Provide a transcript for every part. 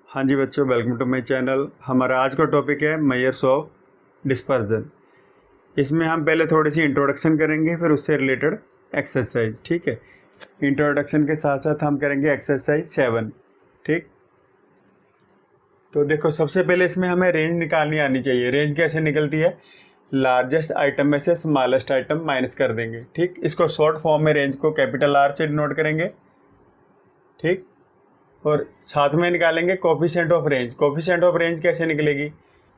हाँ जी बच्चों, welcome to my channel. हमारा आज का टॉपिक है मेजर्स ऑफ डिस्पर्जन। इसमें हम पहले थोड़ी सी इंट्रोडक्शन करेंगे, फिर उससे रिलेटेड एक्सरसाइज। ठीक है, इंट्रोडक्शन के साथ साथ हम करेंगे एक्सरसाइज 7। ठीक, तो देखो सबसे पहले इसमें हमें रेंज निकालनी आनी चाहिए। रेंज कैसे निकलती है? लार्जेस्ट आइटम में से स्मॉलेस्ट आइटम माइनस कर देंगे। ठीक, इसको शॉर्ट फॉर्म में रेंज को कैपिटल आर से डिनोट करेंगे। ठीक, और साथ में निकालेंगे coefficient of range. Coefficient of range कैसे निकलेगी?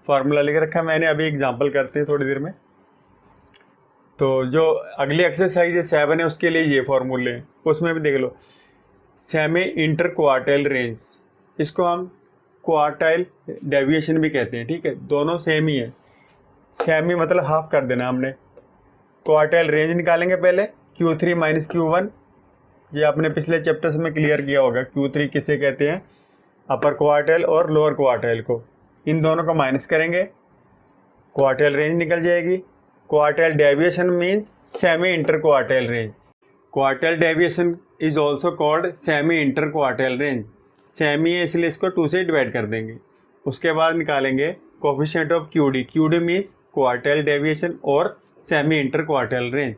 फार्मूला लिख रखा मैंने, अभी एग्जांपल करते हैं थोड़ी देर में। तो जो अगली एक्सरसाइज है 7 है, उसके लिए ये फॉर्मूले हैं, उसमें भी देख लो। सेमी इंटर क्वार्टाइल रेंज, इसको हम क्वार्टाइल डेविएशन भी कहते हैं। ठीक है, दोनों सेम ही है। सेमी मतलब हाफ कर देना हमने। क्वार्टाइल रेंज निकालेंगे पहले, Q3 माइनस Q1। ये आपने पिछले चैप्टर्स में क्लियर किया होगा। Q3 किसे कहते हैं? अपर क्वार्टाइल और लोअर क्वार्टाइल को। इन दोनों को माइनस करेंगे, क्वार्टाइल रेंज निकल जाएगी। Quartile deviation means semi inter quartile range. Quartile deviation is also called semi inter quartile range. Semi है इसलिए इसको 2 से डिवाइड कर देंगे। उसके बाद निकालेंगे coefficient of QD। QD means quartile deviation और सेमी इंटर क्वार्टाइल रेंज।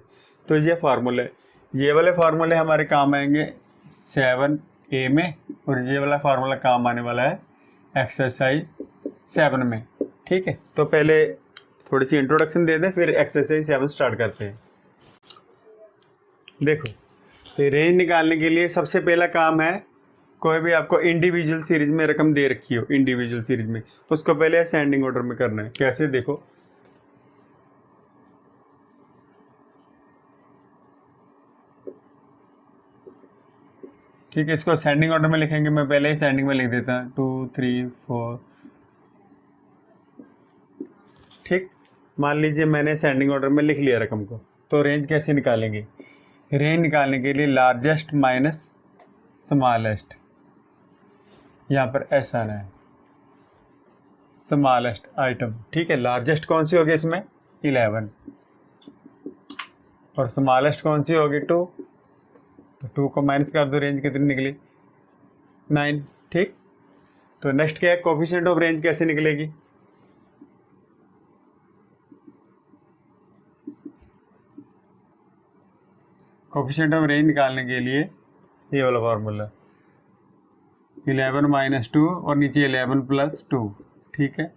तो ये फार्मूले, ये वाले फार्मूले हमारे काम आएंगे 7A में, और ये वाला फार्मूला काम आने वाला है एक्सरसाइज 7 में। ठीक है, तो पहले थोड़ी सी इंट्रोडक्शन दे दें, फिर एक्सरसाइज 7 स्टार्ट करते हैं। देखो, तो रेंज निकालने के लिए सबसे पहला काम है, कोई भी आपको इंडिविजुअल सीरीज में रकम दे रखी हो, इंडिविजुअल सीरीज में, उसको पहले असेंडिंग ऑर्डर में करना है। कैसे? देखो, ठीक है, इसको असेंडिंग ऑर्डर में लिखेंगे। मैं पहले ही असेंडिंग में लिख देता हूँ 2 3 4। ठीक, मान लीजिए मैंने असेंडिंग ऑर्डर में लिख लिया रकम को। तो रेंज कैसे निकालेंगे? रेंज निकालने के लिए लार्जेस्ट माइनस स्मॉलेस्ट, यहाँ पर ऐसा आना है, स्मॉलेस्ट आइटम। ठीक है, लार्जेस्ट कौन सी होगी इसमें? 11, और स्मॉलेस्ट कौन सी होगी? 2। तो 2 को माइनस कर दो, रेंज कितनी निकली? 9। ठीक, तो नेक्स्ट क्या है? कोफिशिएंट ऑफ रेंज कैसे निकलेगी? कोफिशिएंट ऑफ रेंज निकालने के लिए ये वाला फार्मूला 11 माइनस 2 और नीचे 11 प्लस 2। ठीक है,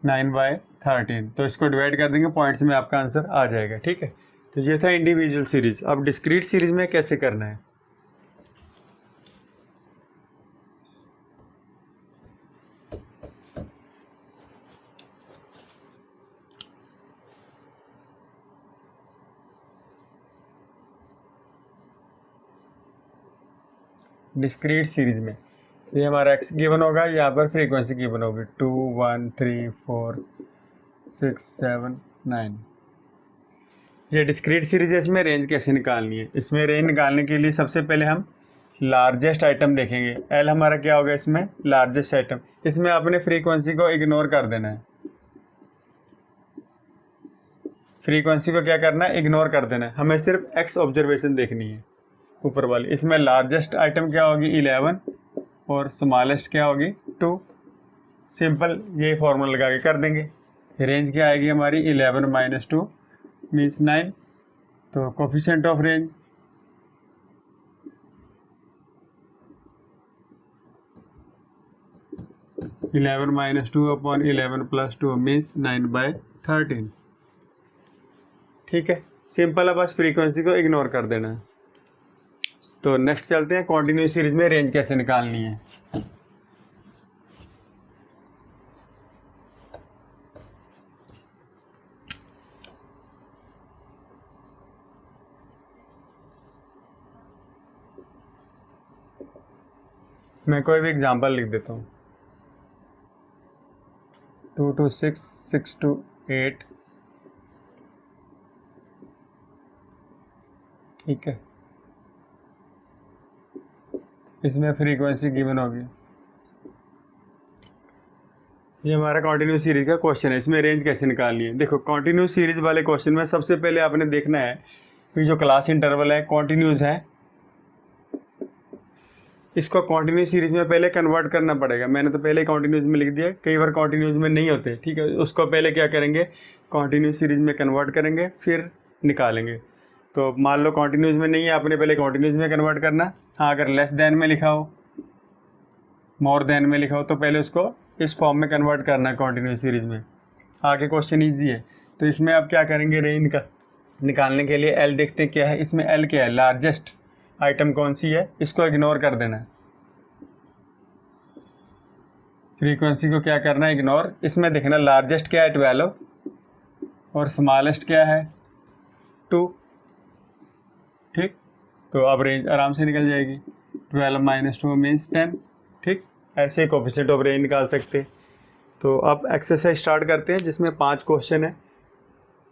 9/13। तो इसको डिवाइड कर देंगे, पॉइंट्स में आपका आंसर आ जाएगा। ठीक है, तो ये था इंडिविजुअल सीरीज। अब डिस्क्रीट सीरीज में कैसे करना है? डिस्क्रीट सीरीज में ये हमारा एक्स गिवन होगा, यहाँ पर फ्रीक्वेंसी गिवन होगी 2 1 3 4 6 7 9। ये डिस्क्रीट सीरीज है। इसमें रेंज कैसे निकालनी है? इसमें रेंज निकालने के लिए सबसे पहले हम लार्जेस्ट आइटम देखेंगे। एल हमारा क्या होगा इसमें? Largest item. इसमें आपने फ्रीक्वेंसी को इग्नोर कर देना है। फ्रीक्वेंसी को क्या करना है? इग्नोर कर देना है। हमें सिर्फ एक्स ऑब्जर्वेशन देखनी है, ऊपर वाली। इसमें लार्जेस्ट आइटम क्या होगी? 11, और स्मॉलेस्ट क्या होगी? 2। सिंपल, ये फॉर्मूला लगा के कर देंगे। रेंज क्या आएगी हमारी? 11 माइनस 2 मीन्स 9। तो coefficient of range eleven minus 2 upon 11 plus 2 means 9/13। ठीक है, सिंपल है, बस फ्रीक्वेंसी को इग्नोर कर देना है। तो नेक्स्ट चलते हैं, कॉन्टिन्यूस सीरीज में रेंज कैसे निकालनी है। मैं कोई भी एग्जांपल लिख देता हूँ, 2 to 6 6 to 8। ठीक है, इसमें फ्रीक्वेंसी गिवन होगी। ये हमारा कॉन्टिन्यूस सीरीज का क्वेश्चन है। इसमें रेंज कैसे निकालनी है? देखो, कॉन्टिन्यूस सीरीज वाले क्वेश्चन में सबसे पहले आपने देखना है कि जो क्लास इंटरवल है कॉन्टिन्यूस है। इसको कॉन्टिन्यूस सीरीज में पहले कन्वर्ट करना पड़ेगा। मैंने तो पहले कॉन्टिन्यूस में लिख दिया, कई बार कॉन्टिन्यूस में नहीं होते, ठीक है। उसको पहले क्या करेंगे, कॉन्टिन्यूस सीरीज में कन्वर्ट करेंगे, फिर निकालेंगे। तो मान लो कॉन्टिन्यूस में नहीं है, आपने पहले कॉन्टिन्यूस में कन्वर्ट करना। हाँ, अगर लेस देन में लिखा हो, मोर देन में लिखा हो, तो पहले उसको इस फॉर्म में कन्वर्ट करना है कॉन्टिन्यूस सीरीज में। आगे क्वेश्चन ईजी है। तो इसमें आप क्या करेंगे, रेंज का निकालने के लिए एल देखते हैं क्या है। इसमें एल क्या है, लार्जेस्ट आइटम कौन सी है, इसको इग्नोर कर देना है। फ्रीक्वेंसी को क्या करना है, इग्नोर। इसमें देखना लार्जेस्ट क्या है 12 और स्मॉलेस्ट क्या है 2, ठीक। तो अब रेंज आराम से निकल जाएगी। 12 - 2 मीन्स 10, ठीक। ऐसे ही कोफिशिएंट ऑफ रेंज निकाल सकते हैं। तो अब एक्सरसाइज स्टार्ट करते हैं, जिसमें 5 क्वेश्चन है।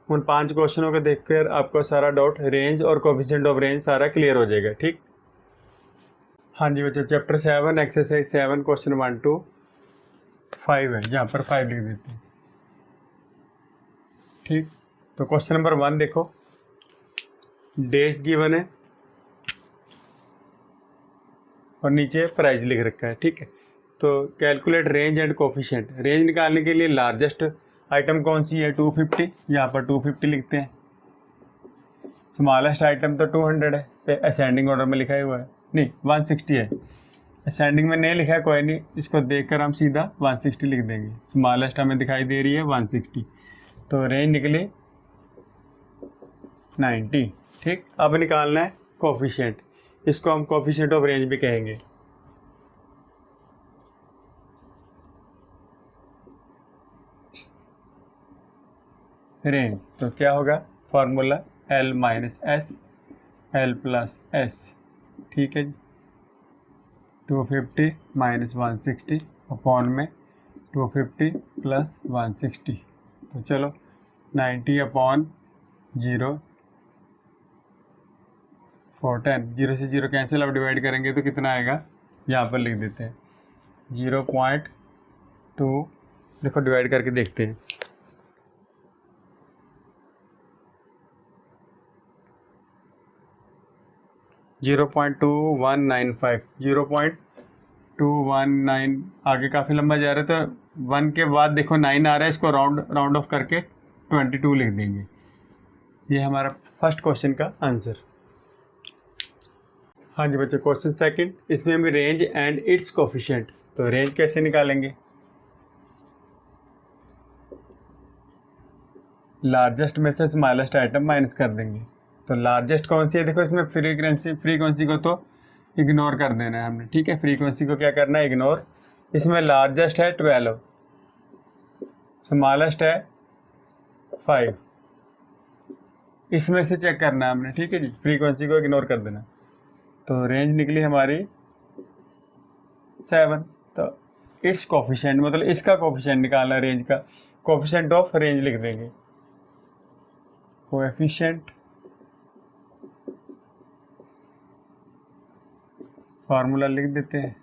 उन 5 क्वेश्चनों को देखकर आपको सारा डाउट रेंज और कोफिशिएंट ऑफ रेंज सारा क्लियर हो जाएगा, ठीक। हाँ जी बच्चों, चैप्टर 7 एक्सरसाइज 7 क्वेश्चन 1 to 5 है। यहाँ पर 5 लिख देते हैं, ठीक। तो क्वेश्चन नंबर 1 देखो, डेज गिवन है और नीचे प्राइस लिख रखा है, ठीक है। तो calculate range and coefficient. Range निकालने के लिए लार्जेस्ट आइटम कौन सी है, 250, यहाँ पर 250 लिखते हैं। स्मॉलेस्ट आइटम तो 200 है, असेंडिंग ऑर्डर में लिखा हुआ है, नहीं 160 है। असेंडिंग में नहीं लिखा है, कोई नहीं, इसको देखकर हम सीधा 160 लिख देंगे। स्मॉलेस्ट हमें दिखाई दे रही है 160, तो रेंज निकली 90, ठीक। अब निकालना है कोफिशिएंट, इसको हम कोफिशिएंट ऑफ रेंज भी कहेंगे। रेंज तो क्या होगा, formula L - S, L + S, ठीक है जी। 250 - 160 अपॉन में 250 + 160, तो चलो 90 अपॉन 0 4 10, 0 से 0 कैंसिल, अब डिवाइड करेंगे तो कितना आएगा, यहाँ पर लिख देते हैं 0.2। देखो डिवाइड करके देखते हैं, 0.2195, 0.219, आगे काफ़ी लंबा जा रहा है। तो 1 के बाद देखो 9 आ रहा है, इसको राउंड ऑफ करके 22 लिख देंगे। ये हमारा फर्स्ट क्वेश्चन का आंसर। हाँ जी बच्चों, क्वेश्चन सेकंड, इसमें भी रेंज एंड इट्स कोफिशिएंट। तो रेंज कैसे निकालेंगे, लार्जेस्ट में से स्मॉलेस्ट आइटम माइनस कर देंगे। तो लार्जेस्ट कौन सी है, देखो इसमें फ्रीक्वेंसी को तो इग्नोर कर देना है हमने, ठीक है। फ्रीक्वेंसी को क्या करना है, इग्नोर। इसमें लार्जेस्ट है 12, स्मॉलेस्ट है 5, इसमें से चेक करना है हमने, ठीक है जी। फ्रीक्वेंसी को इग्नोर कर देना। तो रेंज निकली हमारी 7। तो इट्स कोफिशिएंट मतलब इसका कोफिशिएंट निकालना, रेंज का कोफिशिएंट ऑफ रेंज लिख देंगे, कोएफिशिएंट, फार्मूला लिख देते हैं।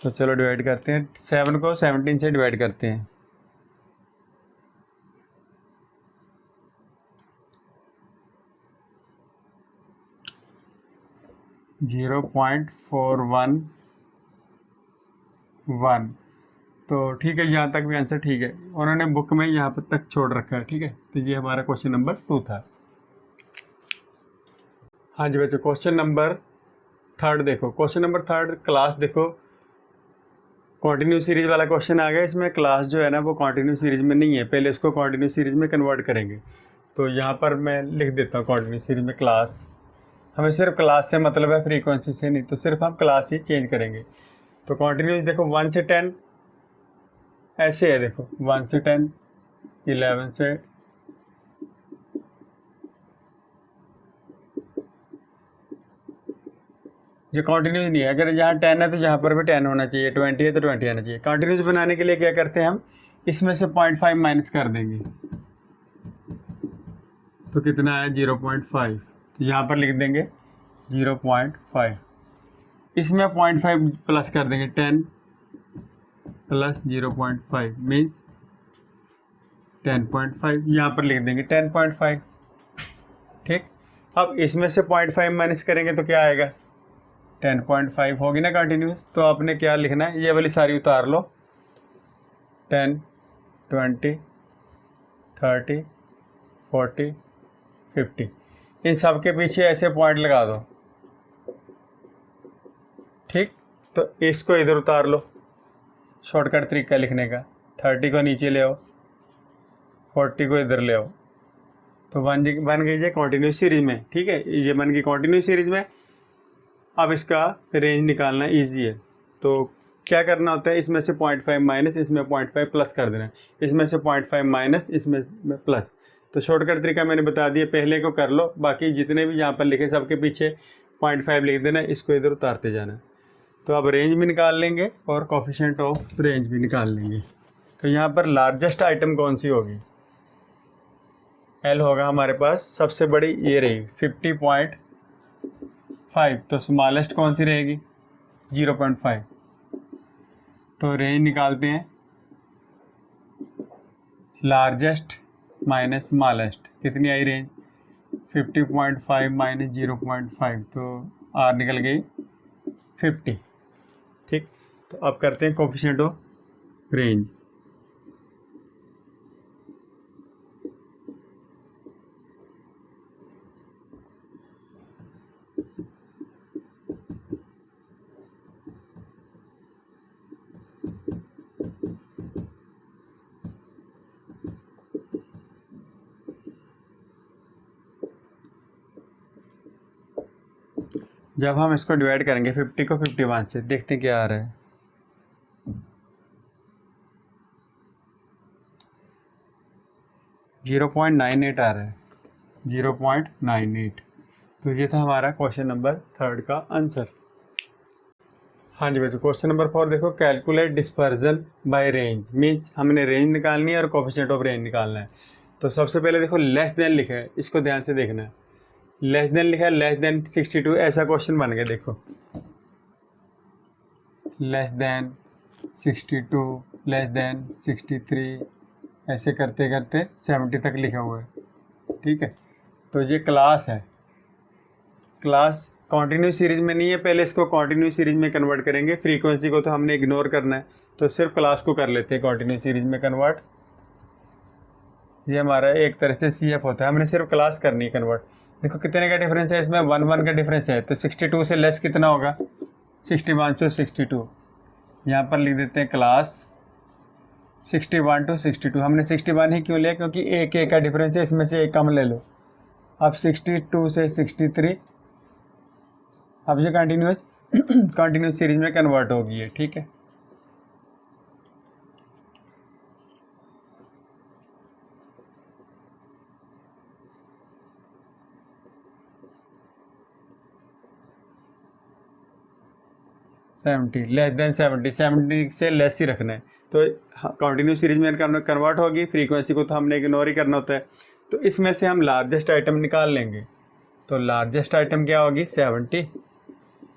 तो चलो डिवाइड करते हैं, 7 को 17 से डिवाइड करते हैं। (0.411) तो ठीक है, यहाँ तक भी आंसर ठीक है। उन्होंने बुक में यहाँ पर तक छोड़ रखा है, ठीक है। तो ये हमारा क्वेश्चन नंबर 2 था। हाँ जी बच्चों, क्वेश्चन नंबर 3 देखो। क्वेश्चन नंबर 3 क्लास देखो, कॉन्टिन्यूस सीरीज वाला क्वेश्चन आ गया। इसमें क्लास जो है ना वो कॉन्टिन्यूस सीरीज में नहीं है, पहले इसको कॉन्टिन्यूस सीरीज में कन्वर्ट करेंगे। तो यहाँ पर मैं लिख देता हूँ कॉन्टिन्यूस सीरीज में क्लास। हमें सिर्फ क्लास से मतलब है, फ्रीक्वेंसी से नहीं, तो सिर्फ हम क्लास ही चेंज करेंगे। तो कॉन्टिन्यूस देखो 1 से 10 ऐसे है, देखो 1 से 10, 11 से, जो कॉन्टिन्यूस नहीं है। अगर जहाँ 10 है तो जहाँ पर भी 10 होना चाहिए, 20 है तो 20 आना चाहिए। कॉन्टिन्यूस बनाने के लिए क्या करते हैं हम, इसमें से 0.5 माइनस कर देंगे, तो कितना है 0.5। तो यहाँ पर लिख देंगे 0.5। इसमें 0.5 प्लस कर देंगे, 10 प्लस 0.5 मीन्स 10.5, यहाँ पर लिख देंगे 10.5। ठीक, अब इसमें से 0.5 माइनस करेंगे तो क्या आएगा, 10.5 होगी ना कंटिन्यूस। तो आपने क्या लिखना है, ये वाली सारी उतार लो, 10, 20, 30, 40, 50, इन सब के पीछे ऐसे पॉइंट लगा दो। ठीक, तो इसको इधर उतार लो, शॉर्टकट तरीका लिखने का। 30 को नीचे ले आओ, 40 को इधर ले आओ, तो बन गई है कॉन्टिन्यूस सीरीज में। ठीक है, ये बन गई कॉन्टिन्यूस सीरीज में। अब इसका रेंज निकालना ईजी है, तो क्या करना होता है, इसमें से 0.5 माइनस, इसमें 0.5 प्लस कर देना है, इसमें से 0.5 माइनस, इसमें प्लस। तो शॉर्टकट तरीका मैंने बता दिया, पहले को कर लो, बाकी जितने भी यहाँ पर लिखे सबके पीछे 0.5 लिख देना, इसको इधर उतारते जाना। तो अब रेंज भी निकाल लेंगे और कोफिशिएंट ऑफ रेंज भी निकाल लेंगे। तो यहाँ पर लार्जेस्ट आइटम कौन सी होगी, एल होगा हमारे पास, सबसे बड़ी ये रही 50.5। तो स्मॉलेस्ट कौन सी रहेगी, 0.5। तो रेंज निकालते हैं, लार्जेस्ट माइनस स्मॉलेस्ट, कितनी आई रेंज, 50.5 माइनस 0.5, तो आर निकल गई 50। ठीक, तो अब करते हैं कोफिशिएंट ऑफ रेंज। जब हम इसको डिवाइड करेंगे 50 को 51 से, देखते हैं क्या आ रहा है। .98 आ रहा है, 0.98। तो ये था हमारा क्वेश्चन नंबर 3 का आंसर। हाँ जी बच्चों, क्वेश्चन नंबर 4 देखो, calculate dispersion by range, means हमने रेंज निकालनी है और कोफिशिएंट ऑफ रेंज निकालना है। तो सबसे पहले देखो लेस देन लिखा है, इसको ध्यान से देखना है, लेस देन लिखा है, लेस देन 62, ऐसा क्वेश्चन बन गया। देखो लेस देन 62, लेस देन 63, ऐसे करते करते 70 तक लिखा हुआ है। ठीक है, तो ये क्लास है, क्लास कॉन्टिन्यूस सीरीज में नहीं है, पहले इसको कॉन्टिन्यूस सीरीज में कन्वर्ट करेंगे। फ्रीक्वेंसी को तो हमने इग्नोर करना है, तो सिर्फ क्लास को कर लेते हैं कॉन्टिन्यूस सीरीज में कन्वर्ट। ये हमारा एक तरह से CF होता है, हमने सिर्फ क्लास करनी है कन्वर्ट। देखो कितने का डिफरेंस है इसमें, 1 का डिफरेंस है, तो 62 से लेस कितना होगा, 61 से 62। यहाँ पर लिख देते हैं क्लास 61 to 62। हमने 61 ही क्यों लिया, क्योंकि एक का डिफरेंस है, इसमें से एक कम ले लो। अब 62 से 63, अब ये कंटिन्यूस सीरीज में कन्वर्ट हो गई है। ठीक है, लेस देन 70 से लेस ही रखना है, तो कंटिन्यूस सीरीज में कन्वर्ट होगी। फ्रीक्वेंसी को तो हमने इग्नोर ही करना होता है, तो इसमें से हम लार्जेस्ट आइटम निकाल लेंगे। तो लार्जेस्ट आइटम क्या होगी, 70,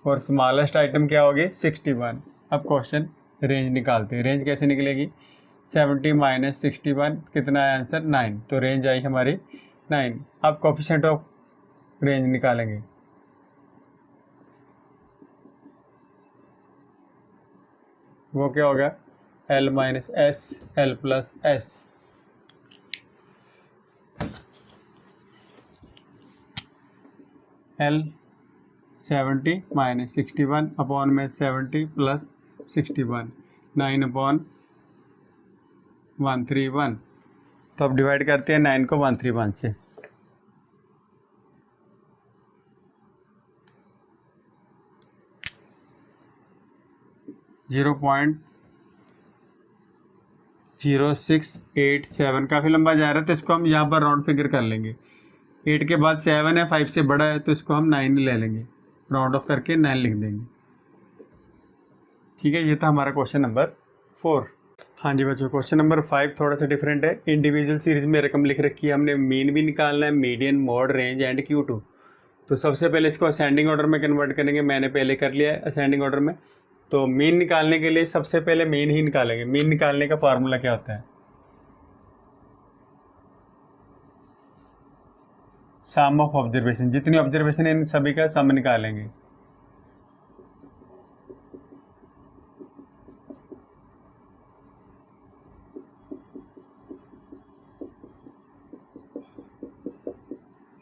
और स्मॉलेस्ट आइटम क्या होगी, 61। अब क्वेश्चन रेंज निकालते हैं, रेंज कैसे निकलेगी, 70 माइनस 61, कितना है आंसर, 9। तो रेंज आई हमारी 9। अब कोफिशिएंट ऑफ रेंज निकालेंगे, वो क्या होगा, L minus S, L plus S. L 70 minus 61 upon में 70 प्लस 61, 9/131। तो अब डिवाइड करते हैं 9 को 131 से। .0687, काफ़ी लंबा जा रहा है, तो इसको हम यहाँ पर राउंड फिगर कर लेंगे। 8 के बाद 7 है, 5 से बड़ा है, तो इसको हम 9 ले लेंगे, राउंड ऑफ करके 9 लिख देंगे। ठीक है, ये था हमारा क्वेश्चन नंबर 4। हाँ जी बच्चों, क्वेश्चन नंबर 5 थोड़ा सा डिफरेंट है। इंडिविजुअल सीरीज में रकम लिख रखी है, हमने मीन भी निकालना है, median, mode, range and Q2। तो सबसे पहले इसको असेंडिंग ऑर्डर में कन्वर्ट करेंगे, मैंने पहले कर लिया है असेंडिंग ऑर्डर में। तो मीन निकालने के लिए सबसे पहले मीन ही निकालेंगे। मीन निकालने का फार्मूला क्या होता है? सम ऑफ ऑब्जर्वेशन, जितनी ऑब्जर्वेशन है इन सभी का सम निकालेंगे।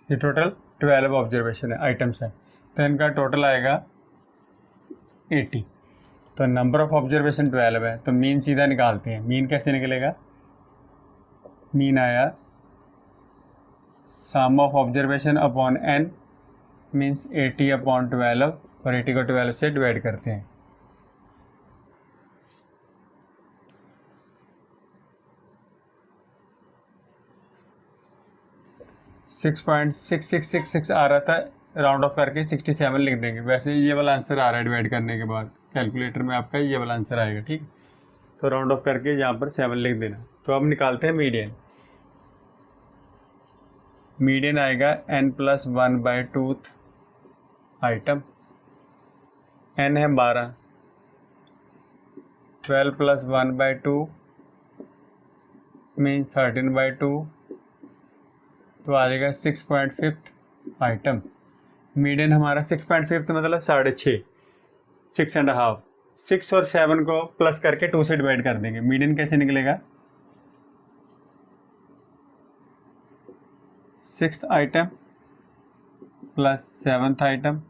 ये टोटल 12 ऑब्जर्वेशन है, आइटम्स है, तो इनका टोटल आएगा 80। तो नंबर ऑफ ऑब्जर्वेशन 12 है, तो मीन सीधा निकालते हैं। मीन कैसे निकलेगा? मीन आया sum of observation upon n means 80 upon 12, और 80 को 12 से डिवाइड करते हैं। सिक्स 6.6666 आ रहा था, राउंड ऑफ करके 67 लिख देंगे। वैसे ये वाला आंसर आ रहा है डिवाइड करने के बाद, कैलकुलेटर में आपका ये वाला आंसर आएगा, ठीक। तो राउंड ऑफ करके यहाँ पर 7 लिख देना। तो अब निकालते हैं मीडियन। मीडियन आएगा n+1/2 आइटम, n है 12, 12 + 1/2 मीन 13/2, तो आ जाएगा 6.5 आइटम। मीडियन हमारा 6.5 मतलब 6.5, 6.5। 6 और 7 को प्लस करके 2 से डिवाइड कर देंगे। मीडियन कैसे निकलेगा? 6th item plus 7th item.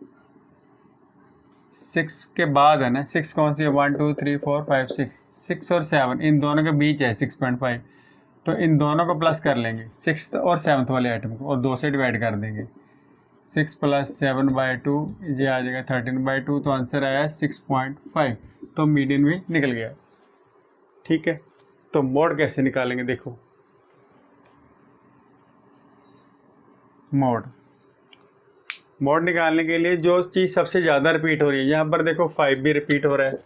6 के बाद है ना, 6 कौन सी है? 1 2 3 4 5 6। 6 और 7 इन दोनों के बीच है 6.5, तो इन दोनों को प्लस कर लेंगे, 6th और 7th वाले आइटम को, और 2 से डिवाइड कर देंगे। 6 + 7/2 ये आ जाएगा 13/2, तो आंसर आया 6.5। तो मीडियन भी निकल गया, ठीक है। तो मोड कैसे निकालेंगे? देखो, मोड निकालने के लिए जो चीज़ सबसे ज़्यादा रिपीट हो रही है, यहाँ पर देखो 5 भी रिपीट हो रहा है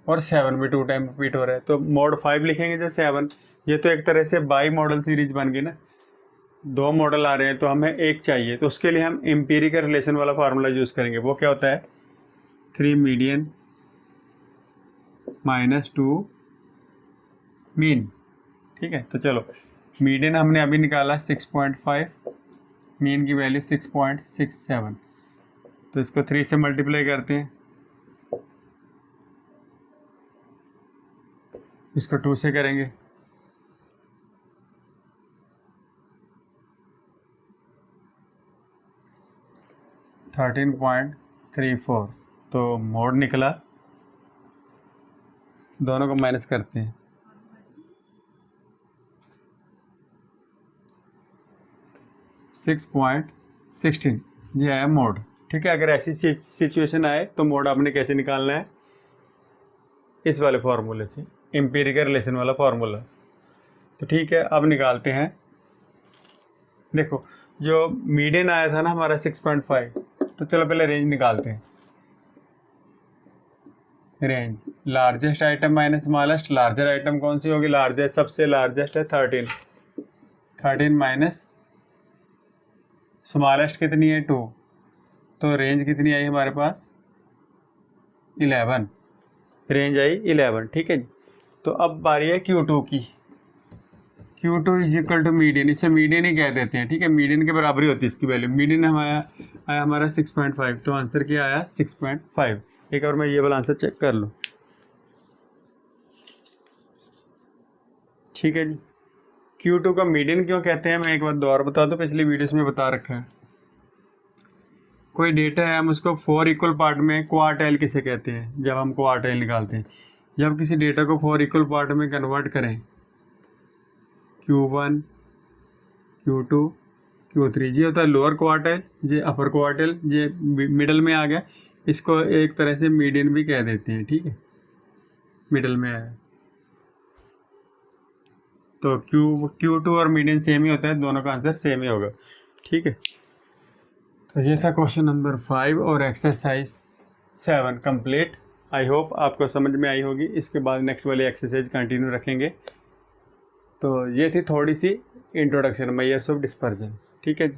और 7 भी 2 टाइम रिपीट हो रहा है, तो मोड 5 लिखेंगे जो 7। ये तो एक तरह से बाई मॉडल सीरीज बन गई ना, 2 मॉडल आ रहे हैं तो हमें एक चाहिए, तो उसके लिए हम एम्पिरिकल रिलेशन वाला फार्मूला यूज़ करेंगे। वो क्या होता है? 3 मीडियन - 2 मीन, ठीक है। तो चलो, मीडियन हमने अभी निकाला 6.5, मीन की वैल्यू 6.67, तो इसको 3 से मल्टीप्लाई करते हैं, इसको 2 से करेंगे, (13.34), तो मोड निकला। दोनों को माइनस करते हैं, 6.16, ये आया मोड, ठीक है। अगर ऐसी सिचुएशन आए तो मोड आपने कैसे निकालना है? इस वाले फार्मूले से, एम्पिरिकल रिलेशन वाला फार्मूला। तो ठीक है, अब निकालते हैं। देखो, जो मीडियन आया था ना हमारा 6.5, तो चलो पहले रेंज निकालते हैं। Range largest item minus smallest, larger item कौन सी होगी? लार्जेस्ट, सबसे लार्जेस्ट है 13 माइनस स्मॉलेस्ट कितनी है? 2, तो रेंज कितनी आई हमारे पास? 11, रेंज आई 11, ठीक है जी। तो अब बारी है Q2 की। Q2 = मीडियन, इसे मीडियन ही कह देते हैं, ठीक है। मीडियन के बराबर ही होती है इसकी वैल्यू। मीडियन आया हमारा 6.5, तो आंसर क्या आया? 6.5। एक और मैं ये वाला आंसर चेक कर लूँ, ठीक है जी। Q2 का मीडियन क्यों कहते हैं, मैं एक बार दोबारा बता दूँ, पिछली वीडियोस में बता रखा है। कोई डेटा है, हम उसको 4 इक्वल पार्ट में क्वार्टाइल किसे कहते हैं? जब हम क्वार्टाइल निकालते हैं, जब किसी डेटा को 4 इक्वल पार्ट में कन्वर्ट करें, Q1 Q2 Q3, ये होता है लोअर क्वार्टाइल, ये अपर क्वार्टाइल, ये मिडल में आ गया। इसको एक तरह से मीडियन भी कह देते हैं, ठीक है, मिडल में आया। तो Q2 और मीडियन सेम ही होता है, दोनों का आंसर सेम ही होगा, ठीक है। तो ये था क्वेश्चन नंबर 5 और एक्सरसाइज 7 कंप्लीट। आई होप आपको समझ में आई होगी। इसके बाद नेक्स्ट वाली एक्सरसाइज कंटिन्यू रखेंगे। तो ये थी थोड़ी सी इंट्रोडक्शन मेजर्स ऑफ डिस्पर्जन, ठीक है जी।